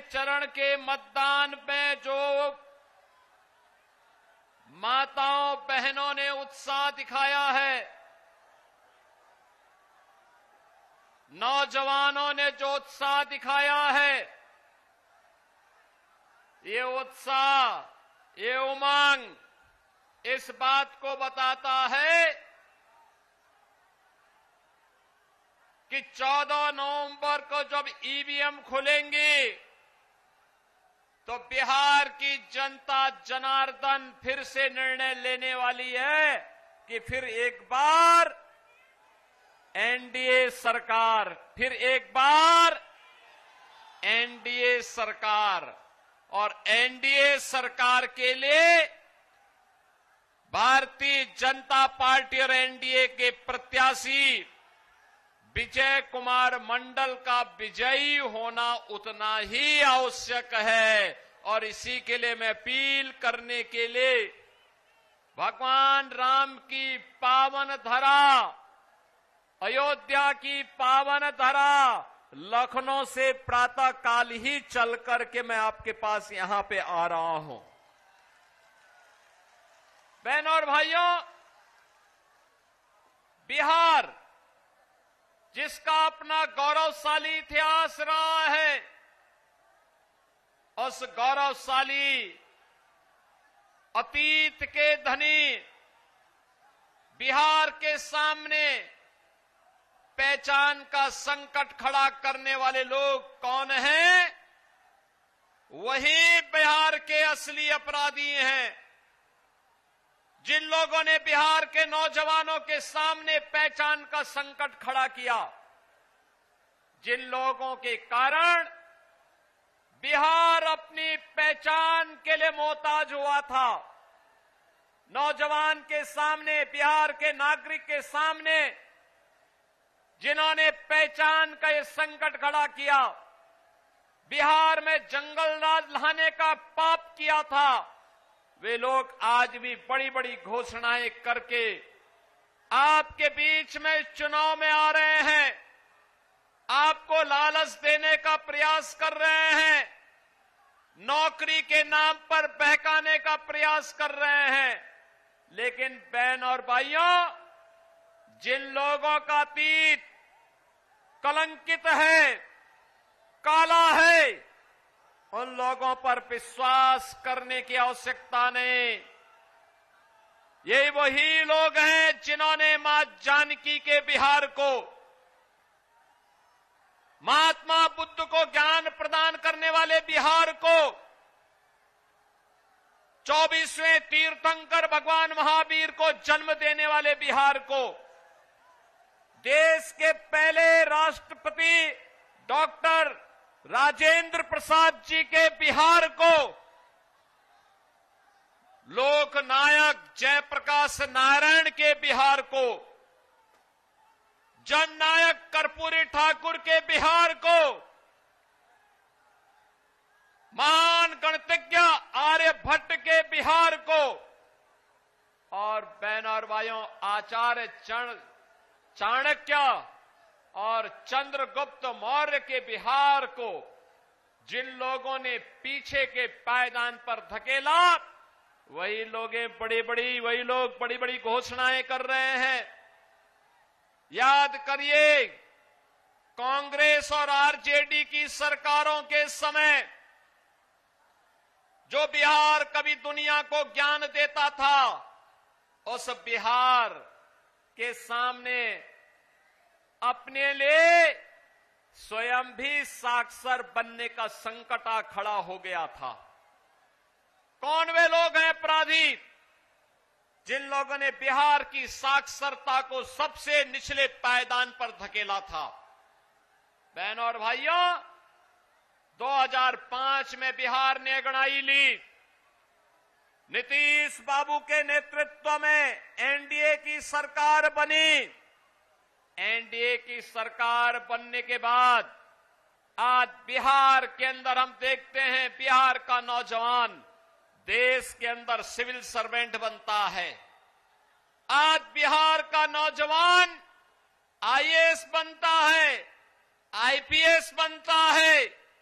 चरण के मतदान में जो माताओं बहनों ने उत्साह दिखाया है, नौजवानों ने जो उत्साह दिखाया है, ये उत्साह, ये उमंग इस बात को बताता है कि 14 नवंबर को जब ईवीएम खुलेंगे तो बिहार की जनता जनार्दन फिर से निर्णय लेने वाली है कि फिर एक बार एनडीए सरकार, फिर एक बार एनडीए सरकार। और एनडीए सरकार के लिए भारतीय जनता पार्टी और एनडीए के प्रत्याशी विजय कुमार मंडल का विजयी होना उतना ही आवश्यक है। और इसी के लिए मैं अपील करने के लिए भगवान राम की पावन धरा, अयोध्या की पावन धरा, लखनऊ से प्रातः काल ही चल करके मैं आपके पास यहां पे आ रहा हूं। बहनों और भाइयों, बिहार जिसका अपना गौरवशाली इतिहास रहा है, उस गौरवशाली अतीत के धनी बिहार के सामने पहचान का संकट खड़ा करने वाले लोग कौन हैं? वही बिहार के असली अपराधी हैं। जिन लोगों ने बिहार के नौजवानों के सामने पहचान का संकट खड़ा किया, जिन लोगों के कारण बिहार अपनी पहचान के लिए मोहताज हुआ था, नौजवान के सामने, बिहार के नागरिक के सामने जिन्होंने पहचान का ये संकट खड़ा किया, बिहार में जंगल राज लाने का पाप किया था, वे लोग आज भी बड़ी बड़ी घोषणाएं करके आपके बीच में चुनाव में आ रहे हैं, आपको लालच देने का प्रयास कर रहे हैं, नौकरी के नाम पर बहकाने का प्रयास कर रहे हैं। लेकिन बहन और भाइयों, जिन लोगों का अतीत कलंकित है, काला है, उन लोगों पर विश्वास करने की आवश्यकता नहीं। ये वही लोग हैं जिन्होंने मां जानकी के बिहार को, महात्मा बुद्ध को ज्ञान प्रदान करने वाले बिहार को, 24वें तीर्थंकर भगवान महावीर को जन्म देने वाले बिहार को, देश के पहले राष्ट्रपति डॉक्टर राजेंद्र प्रसाद जी के बिहार को, लोकनायक जयप्रकाश नारायण के बिहार को, जननायक कर्पूरी ठाकुर के बिहार को, महान गणितज्ञ आर्यभट्ट के बिहार को, और बहनों और भाइयों, आचार्य चाणक्य और चंद्रगुप्त मौर्य के बिहार को जिन लोगों ने पीछे के पायदान पर धकेला, वही लोग बड़ी बड़ी घोषणाएं कर रहे हैं। याद करिए, कांग्रेस और आरजेडी की सरकारों के समय जो बिहार कभी दुनिया को ज्ञान देता था, उस बिहार के सामने अपने लिए स्वयं भी साक्षर बनने का संकट आ खड़ा हो गया था। कौन वे लोग हैं अपराधी? जिन लोगों ने बिहार की साक्षरता को सबसे निचले पायदान पर धकेला था। बहनों और भाइयों, 2005 में बिहार ने अंगड़ाई ली। नीतीश बाबू के नेतृत्व में एनडीए की सरकार बनी। एनडीए की सरकार बनने के बाद आज बिहार के अंदर हम देखते हैं, बिहार का नौजवान देश के अंदर सिविल सर्वेंट बनता है। आज बिहार का नौजवान आईएएस बनता है, आईपीएस बनता है,